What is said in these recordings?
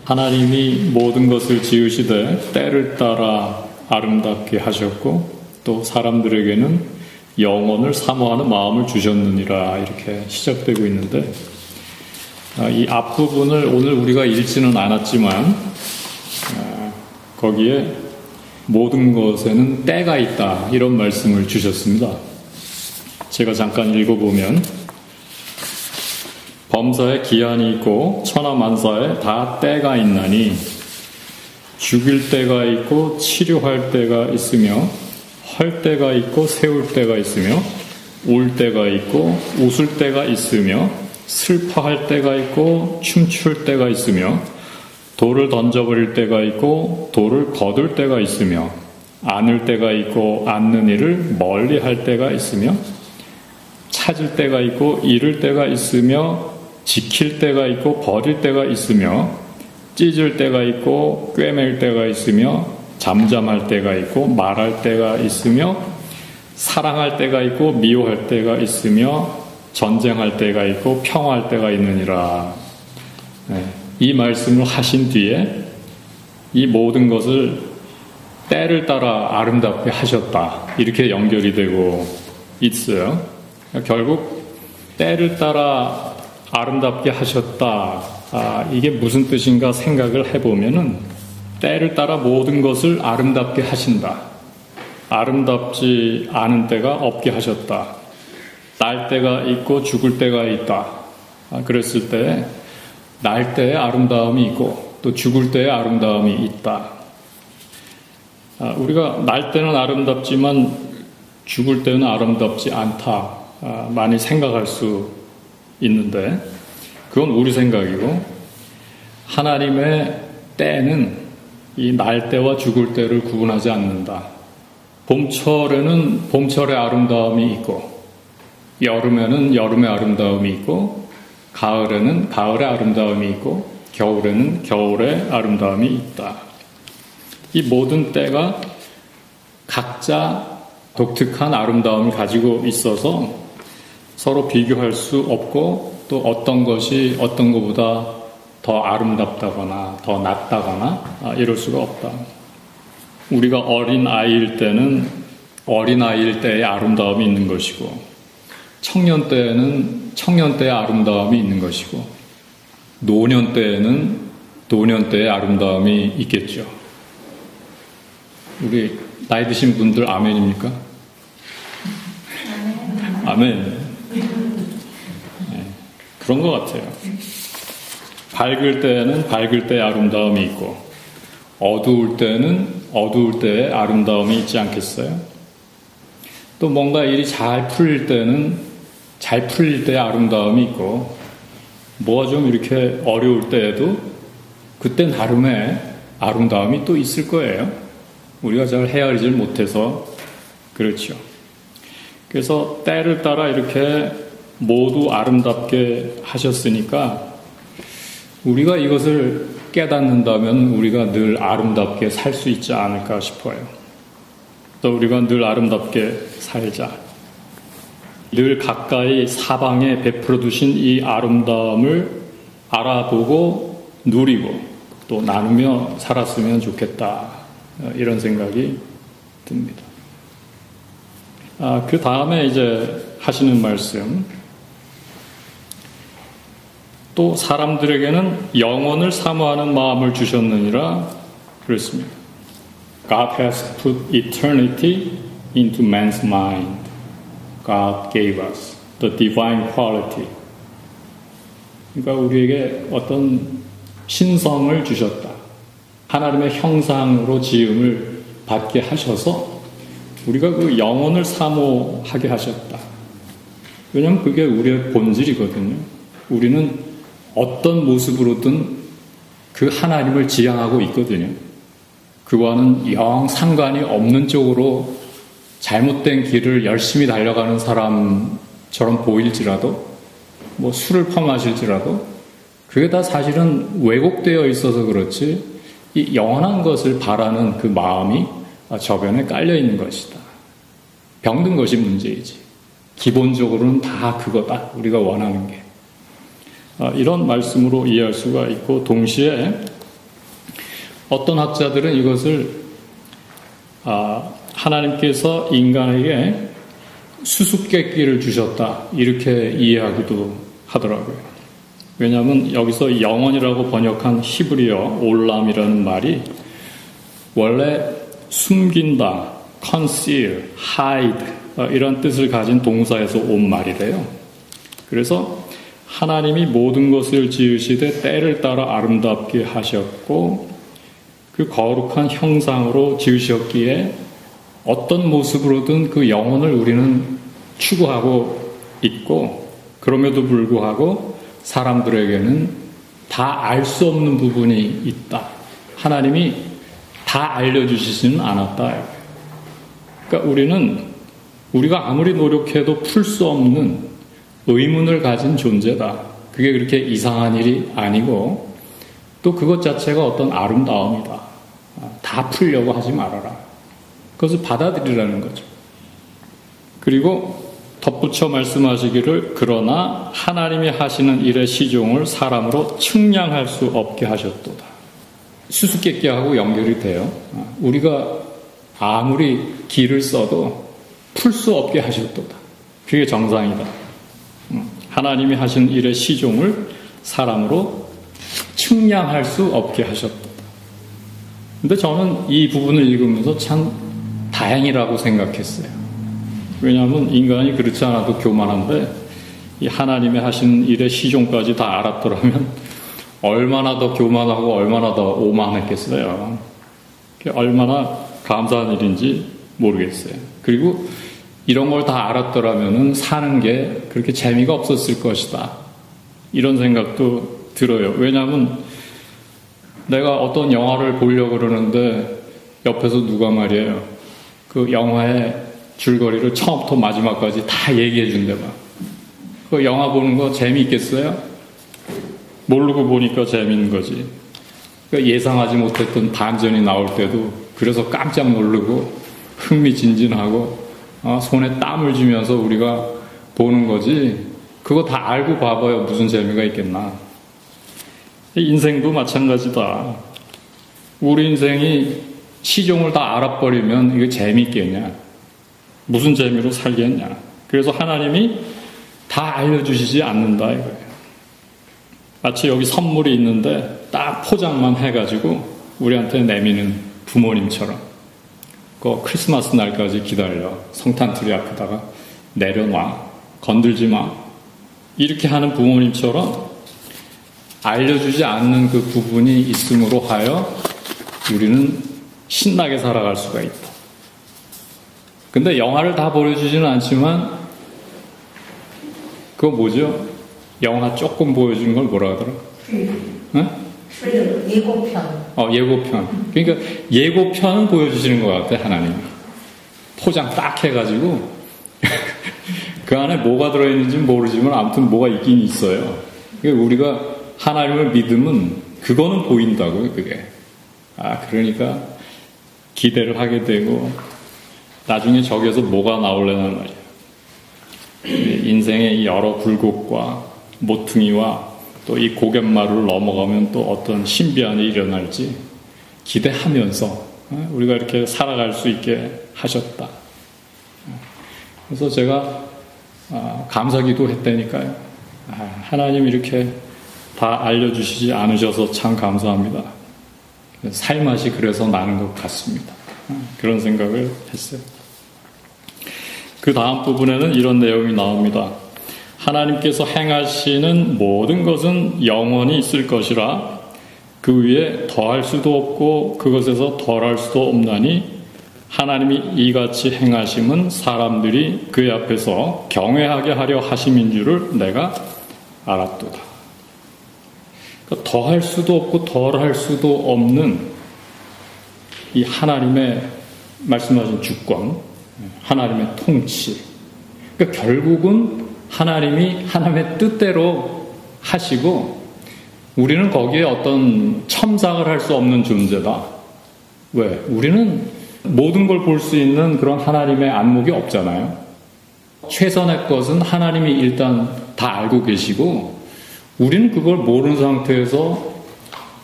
하나님이 모든 것을 지으시되 때를 따라 아름답게 하셨고 또 사람들에게는 영원을 사모하는 마음을 주셨느니라 이렇게 시작되고 있는데 이 앞부분을 오늘 우리가 읽지는 않았지만 거기에 모든 것에는 때가 있다 이런 말씀을 주셨습니다. 제가 잠깐 읽어보면 범사에 기한이 있고 천하만사에 다 때가 있나니 죽일 때가 있고 치료할 때가 있으며 할 때가 있고 세울 때가 있으며 울 때가 있고 웃을 때가 있으며 슬퍼할 때가 있고 춤출 때가 있으며 돌을 던져버릴 때가 있고 돌을 거둘 때가 있으며 안을 때가 있고 안는 일을 멀리 할 때가 있으며 찾을 때가 있고 잃을 때가 있으며 지킬 때가 있고 버릴 때가 있으며 찢을 때가 있고 꿰맬 때가 있으며 잠잠할 때가 있고 말할 때가 있으며 사랑할 때가 있고 미워할 때가 있으며 전쟁할 때가 있고 평화할 때가 있느니라. 이 말씀을 하신 뒤에 이 모든 것을 때를 따라 아름답게 하셨다 이렇게 연결이 되고 있어요. 결국 때를 따라 아름답게 하셨다. 이게 무슨 뜻인가 생각을 해보면은 때를 따라 모든 것을 아름답게 하신다. 아름답지 않은 때가 없게 하셨다. 날 때가 있고 죽을 때가 있다. 그랬을 때 날 때의 아름다움이 있고 또 죽을 때의 아름다움이 있다. 우리가 날 때는 아름답지만 죽을 때는 아름답지 않다. 많이 생각할 수 있는데 그건 우리 생각이고 하나님의 때는 이 날 때와 죽을 때를 구분하지 않는다. 봄철에는 봄철의 아름다움이 있고 여름에는 여름의 아름다움이 있고 가을에는 가을의 아름다움이 있고 겨울에는 겨울의 아름다움이 있다. 이 모든 때가 각자 독특한 아름다움을 가지고 있어서 서로 비교할 수 없고 또 어떤 것이 어떤 것보다 더 아름답다거나 더 낫다거나 이럴 수가 없다. 우리가 어린 아이일 때는 어린 아이일 때의 아름다움이 있는 것이고 청년 때에는 청년 때의 아름다움이 있는 것이고 노년 때에는 노년 때의 아름다움이 있겠죠. 우리 나이 드신 분들 아멘입니까? 아멘. 그런 것 같아요. 밝을 때에는 밝을 때의 아름다움이 있고 어두울 때는 어두울 때의 아름다움이 있지 않겠어요? 또 뭔가 일이 잘 풀릴 때는 잘 풀릴 때의 아름다움이 있고 뭐가 좀 이렇게 어려울 때에도 그때 나름의 아름다움이 또 있을 거예요. 우리가 잘 헤아리질 못해서 그렇죠. 그래서 때를 따라 이렇게 모두 아름답게 하셨으니까 우리가 이것을 깨닫는다면 우리가 늘 아름답게 살 수 있지 않을까 싶어요. 또 우리가 늘 아름답게 살자. 늘 가까이 사방에 베풀어 두신 이 아름다움을 알아보고 누리고 또 나누며 살았으면 좋겠다. 이런 생각이 듭니다. 그 다음에 이제 하시는 말씀. 또 사람들에게는 영원을 사모하는 마음을 주셨느니라 그랬습니다. God has put eternity into man's mind. God gave us the divine quality. 그러니까 우리에게 어떤 신성을 주셨다. 하나님의 형상으로 지음을 받게 하셔서 우리가 그 영혼을 사모하게 하셨다. 왜냐하면 그게 우리의 본질이거든요. 우리는 어떤 모습으로든 그 하나님을 지향하고 있거든요. 그와는 영 상관이 없는 쪽으로 잘못된 길을 열심히 달려가는 사람처럼 보일지라도 뭐 술을 퍼마실지라도 그게 다 사실은 왜곡되어 있어서 그렇지 이 영원한 것을 바라는 그 마음이 저변에 깔려 있는 것이다. 병든 것이 문제이지. 기본적으로는 다 그거다. 우리가 원하는 게. 이런 말씀으로 이해할 수가 있고 동시에 어떤 학자들은 이것을 하나님께서 인간에게 수수께끼를 주셨다 이렇게 이해하기도 하더라고요. 왜냐하면 여기서 영원이라고 번역한 히브리어 올람이라는 말이 원래 숨긴다, conceal, hide 이런 뜻을 가진 동사에서 온 말이래요. 그래서 하나님이 모든 것을 지으시되 때를 따라 아름답게 하셨고 그 거룩한 형상으로 지으셨기에 어떤 모습으로든 그 영혼을 우리는 추구하고 있고 그럼에도 불구하고 사람들에게는 다 알 수 없는 부분이 있다. 하나님이 다 알려주시지는 않았다. 그러니까 우리가 아무리 노력해도 풀 수 없는 의문을 가진 존재다. 그게 그렇게 이상한 일이 아니고 또 그것 자체가 어떤 아름다움이다. 다 풀려고 하지 말아라. 그것을 받아들이라는 거죠. 그리고 덧붙여 말씀하시기를 그러나 하나님이 하시는 일의 시종을 사람으로 측량할 수 없게 하셨도다. 수수께끼하고 연결이 돼요. 우리가 아무리 길을 써도 풀 수 없게 하셨도다. 그게 정상이다. 하나님이 하신 일의 시종을 사람으로 측량할 수 없게 하셨도다. 근데 저는 이 부분을 읽으면서 참 다행이라고 생각했어요. 왜냐하면 인간이 그렇지 않아도 교만한데 이 하나님이 하신 일의 시종까지 다 알았더라면 얼마나 더 교만하고 얼마나 더 오만했겠어요. 얼마나 감사한 일인지 모르겠어요. 그리고 이런 걸 다 알았더라면 사는 게 그렇게 재미가 없었을 것이다. 이런 생각도 들어요. 왜냐하면 내가 어떤 영화를 보려고 그러는데 옆에서 누가 말이에요. 그 영화의 줄거리를 처음부터 마지막까지 다 얘기해 준대 봐. 그 영화 보는 거 재미있겠어요? 모르고 보니까 재미있는 거지. 그러니까 예상하지 못했던 반전이 나올 때도 그래서 깜짝 놀르고 흥미진진하고 손에 땀을 쥐면서 우리가 보는 거지. 그거 다 알고 봐봐요. 무슨 재미가 있겠나. 인생도 마찬가지다. 우리 인생이 시종을 다 알아버리면 이게 재미있겠냐. 무슨 재미로 살겠냐. 그래서 하나님이 다 알려주시지 않는다 이거예요. 마치 여기 선물이 있는데 딱 포장만 해가지고 우리한테 내미는 부모님처럼 그 크리스마스 날까지 기다려. 성탄트리 앞에다가 내려놔. 건들지 마. 이렇게 하는 부모님처럼 알려주지 않는 그 부분이 있음으로 하여 우리는 신나게 살아갈 수가 있다. 근데 영화를 다 보여주지는 않지만 그거 뭐죠? 영화 조금 보여주는 걸 뭐라 하더라? 응? 예고편. 예고편. 그러니까 예고편은 보여주시는 것 같아, 하나님이. 포장 딱 해가지고 그 안에 뭐가 들어있는지는 모르지만 아무튼 뭐가 있긴 있어요. 그러니까 우리가 하나님을 믿으면 그거는 보인다고요, 그게. 그러니까 기대를 하게 되고 나중에 저기에서 뭐가 나올려는 말이에요. 인생의 여러 굴곡과 모퉁이와 또 이 고갯마루를 넘어가면 또 어떤 신비한 일이 일어날지 기대하면서 우리가 이렇게 살아갈 수 있게 하셨다. 그래서 제가 감사기도 했다니까요. 하나님 이렇게 다 알려주시지 않으셔서 참 감사합니다. 살맛이 그래서 나는 것 같습니다. 그런 생각을 했어요. 그 다음 부분에는 이런 내용이 나옵니다. 하나님께서 행하시는 모든 것은 영원히 있을 것이라 그 위에 더할 수도 없고 그것에서 덜할 수도 없나니 하나님이 이같이 행하심은 사람들이 그의 앞에서 경외하게 하려 하심인 줄을 내가 알았도다. 그러니까 더할 수도 없고 덜할 수도 없는 이 하나님의 말씀하신 주권, 하나님의 통치. 그러니까 결국은 하나님이 하나님의 뜻대로 하시고 우리는 거기에 어떤 첨삭을 할 수 없는 존재다. 왜? 우리는 모든 걸 볼 수 있는 그런 하나님의 안목이 없잖아요. 최선의 것은 하나님이 일단 다 알고 계시고 우리는 그걸 모르는 상태에서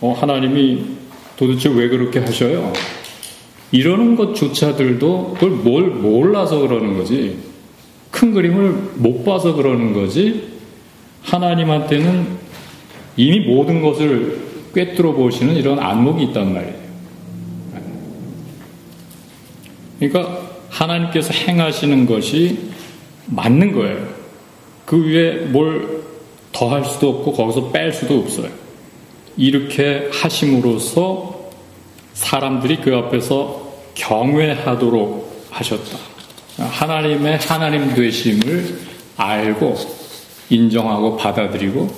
하나님이 도대체 왜 그렇게 하셔요? 이러는 것조차들도 그걸 몰라서 그러는 거지. 큰 그림을 못 봐서 그러는 거지. 하나님한테는 이미 모든 것을 꿰뚫어 보시는 이런 안목이 있단 말이에요. 그러니까 하나님께서 행하시는 것이 맞는 거예요. 그 위에 뭘 더할 수도 없고 거기서 뺄 수도 없어요. 이렇게 하심으로써 사람들이 그 앞에서 경외하도록 하셨다. 하나님의 하나님 되심을 알고 인정하고 받아들이고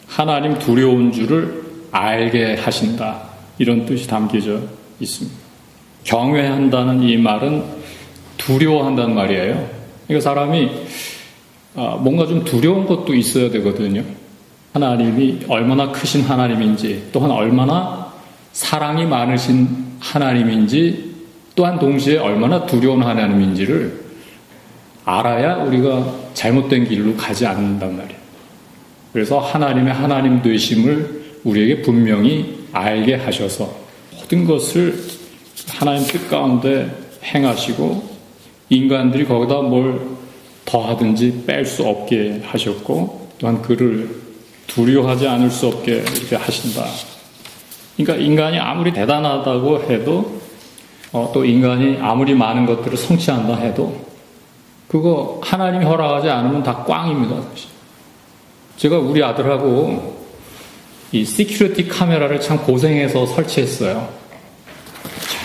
하나님 두려운 줄을 알게 하신다. 이런 뜻이 담겨져 있습니다. 경외한다는 이 말은 두려워한다는 말이에요. 그러니까 사람이 뭔가 좀 두려운 것도 있어야 되거든요. 하나님이 얼마나 크신 하나님인지, 또한 얼마나 사랑이 많으신 하나님인지, 또한 동시에 얼마나 두려운 하나님인지를 알아야 우리가 잘못된 길로 가지 않는단 말이에요. 그래서 하나님의 하나님 되심을 우리에게 분명히 알게 하셔서 모든 것을 하나님 뜻 가운데 행하시고 인간들이 거기다 뭘 더하든지 뺄 수 없게 하셨고 또한 그를 두려워하지 않을 수 없게 이렇게 하신다. 그러니까 인간이 아무리 대단하다고 해도 또 인간이 아무리 많은 것들을 성취한다 해도 그거 하나님이 허락하지 않으면 다 꽝입니다. 사실. 제가 우리 아들하고 이 시큐리티 카메라를 참 고생해서 설치했어요.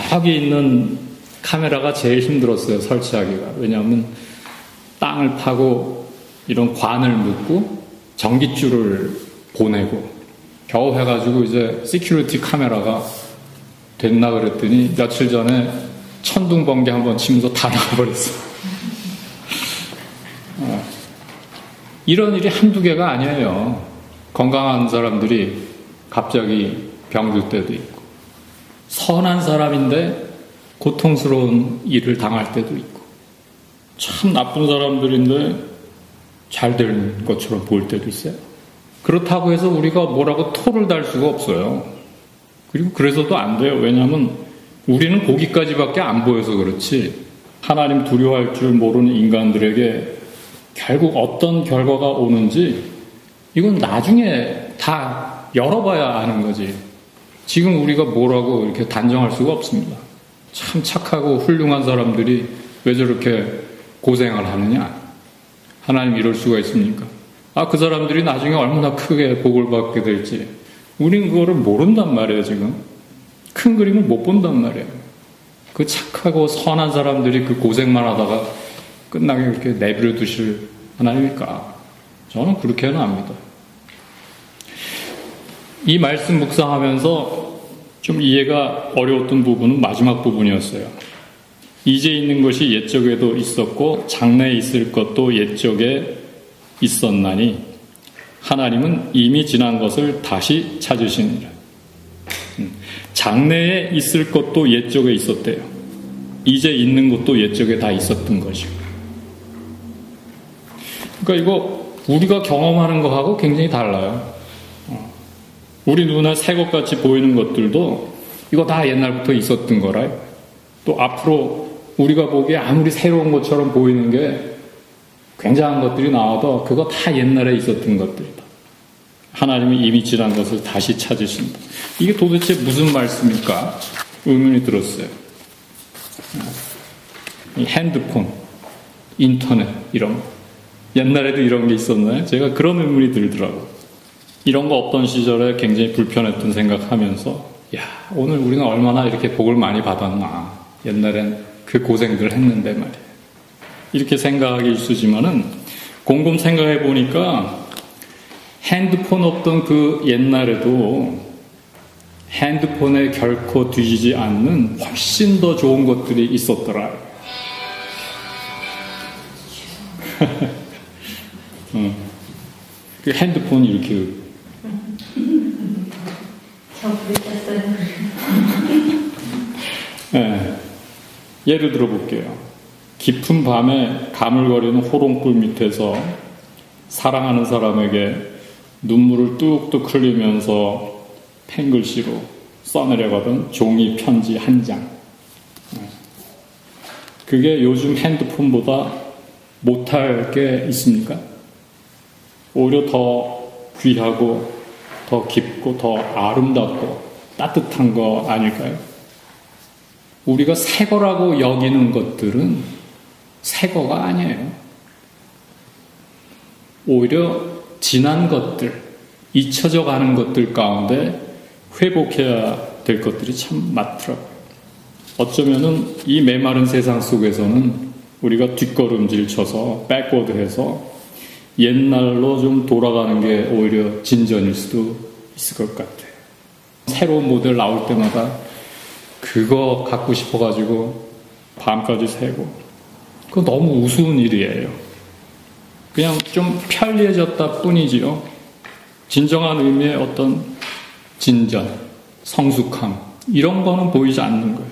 저기 있는 카메라가 제일 힘들었어요, 설치하기가. 왜냐하면 땅을 파고 이런 관을 묶고 전깃줄을 보내고 겨우 해가지고 이제 시큐리티 카메라가 됐나 그랬더니 며칠 전에 천둥 번개 한번 치면서 다 나가버렸어요. 이런 일이 한두 개가 아니에요. 건강한 사람들이 갑자기 병들 때도 있고 선한 사람인데 고통스러운 일을 당할 때도 있고 참 나쁜 사람들인데 잘 될 것처럼 보일 때도 있어요. 그렇다고 해서 우리가 뭐라고 토를 달 수가 없어요. 그리고 그래서도 안 돼요. 왜냐하면 우리는 거기까지밖에 안 보여서 그렇지 하나님 두려워할 줄 모르는 인간들에게 결국 어떤 결과가 오는지 이건 나중에 다 열어봐야 아는 거지. 지금 우리가 뭐라고 이렇게 단정할 수가 없습니다. 참 착하고 훌륭한 사람들이 왜 저렇게 고생을 하느냐? 하나님 이럴 수가 있습니까? 그 사람들이 나중에 얼마나 크게 복을 받게 될지 우린 그거를 모른단 말이에요. 지금 큰 그림을 못 본단 말이에요. 그 착하고 선한 사람들이 그 고생만 하다가 끝나게 그렇게 내버려 두실 하나님일까? 저는 그렇게는 압니다. 이 말씀 묵상하면서 좀 이해가 어려웠던 부분은 마지막 부분이었어요. 이제 있는 것이 옛적에도 있었고 장래에 있을 것도 옛적에 있었나니 하나님은 이미 지난 것을 다시 찾으시니라. 장래에 있을 것도 옛적에 있었대요. 이제 있는 것도 옛적에 다 있었던 것이고. 그러니까 이거 우리가 경험하는 거하고 굉장히 달라요. 우리 눈에 새 것같이 보이는 것들도 이거 다 옛날부터 있었던 거라. 또 앞으로 우리가 보기에 아무리 새로운 것처럼 보이는 게 굉장한 것들이 나와도 그거 다 옛날에 있었던 것들이다. 하나님이 이미 지난 것을 다시 찾으신다. 이게 도대체 무슨 말씀일까? 의문이 들었어요. 이 핸드폰, 인터넷 이런 거. 옛날에도 이런 게 있었나요? 제가 그런 의문이 들더라고요. 이런 거 없던 시절에 굉장히 불편했던 생각하면서 오늘 우리는 얼마나 이렇게 복을 많이 받았나. 옛날엔 그 고생들을 했는데 말이에요. 이렇게 생각하기 일쑤지만은 곰곰 생각해 보니까 핸드폰 없던 그 옛날에도 핸드폰에 결코 뒤지지 않는 훨씬 더 좋은 것들이 있었더라. 그 핸드폰이 이렇게 네. 예를 들어 볼게요. 깊은 밤에 가물거리는 호롱불 밑에서 사랑하는 사람에게 눈물을 뚝뚝 흘리면서 펜글씨로 써내려가던 종이 편지 한 장. 그게 요즘 핸드폰보다 못할 게 있습니까? 오히려 더 귀하고 더 깊고 더 아름답고 따뜻한 거 아닐까요? 우리가 새 거라고 여기는 것들은 새 거가 아니에요. 오히려 지난 것들, 잊혀져 가는 것들 가운데 회복해야 될 것들이 참 많더라고요. 어쩌면은 이 메마른 세상 속에서는 우리가 뒷걸음질 쳐서 백워드해서 옛날로 좀 돌아가는 게 오히려 진전일 수도 있을 것 같아요. 새로운 모델 나올 때마다 그거 갖고 싶어가지고 밤까지 새고 그거 너무 우스운 일이에요. 그냥 좀 편리해졌다 뿐이지요. 진정한 의미의 어떤 진전, 성숙함 이런 거는 보이지 않는 거예요.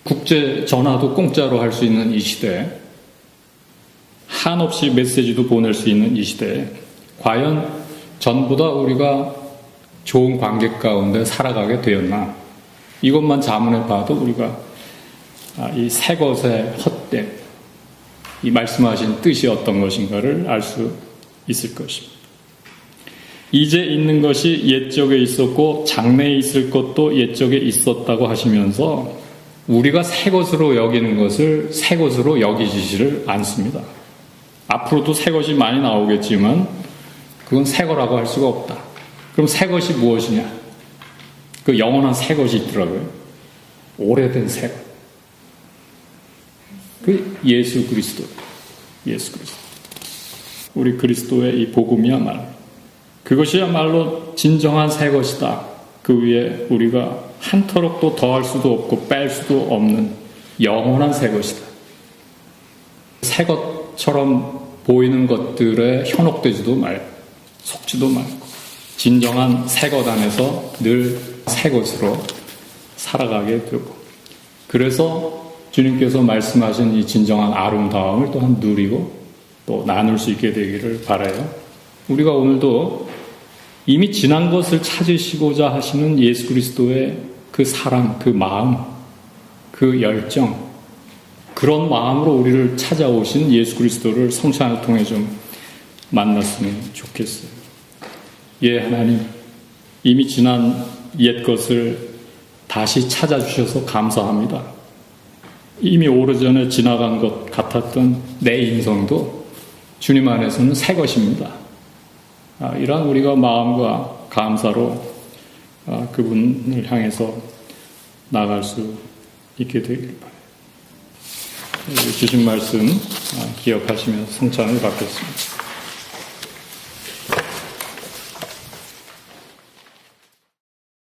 국제 전화도 공짜로 할 수 있는 이 시대에 한없이 메시지도 보낼 수 있는 이 시대에 과연 전부 다 우리가 좋은 관계 가운데 살아가게 되었나? 이것만 자문해 봐도 우리가 이 새 것의 헛됨, 이 말씀하신 뜻이 어떤 것인가를 알 수 있을 것입니다. 이제 있는 것이 옛적에 있었고 장래에 있을 것도 옛적에 있었다고 하시면서 우리가 새 것으로 여기는 것을 새 것으로 여기지를 않습니다. 앞으로도 새 것이 많이 나오겠지만 그건 새 거라고 할 수가 없다. 그럼 새 것이 무엇이냐? 그 영원한 새 것이 있더라고요. 오래된 새 것. 그 예수 그리스도. 예수 그리스도. 우리 그리스도의 이 복음이야말로 그것이야말로 진정한 새 것이다. 그 위에 우리가 한 터럭도 더할 수도 없고 뺄 수도 없는 영원한 새 것이다. 새 것처럼 보이는 것들에 현혹되지도 말고 속지도 말고 진정한 새 것 안에서 늘 새 것으로 살아가게 되고 그래서 주님께서 말씀하신 이 진정한 아름다움을 또한 누리고 또 나눌 수 있게 되기를 바라요. 우리가 오늘도 이미 지난 것을 찾으시고자 하시는 예수 그리스도의 그 사랑, 그 마음, 그 열정, 그런 마음으로 우리를 찾아오신 예수 그리스도를 성찬을 통해 좀 만났으면 좋겠어요. 예, 하나님, 이미 지난 옛 것을 다시 찾아주셔서 감사합니다. 이미 오래전에 지나간 것 같았던 내 인생도 주님 안에서는 새 것입니다. 이러한 우리가 마음과 감사로 그분을 향해서 나아갈 수 있게 되길 바라요. 주신 말씀 기억하시면서 성찬을 받겠습니다.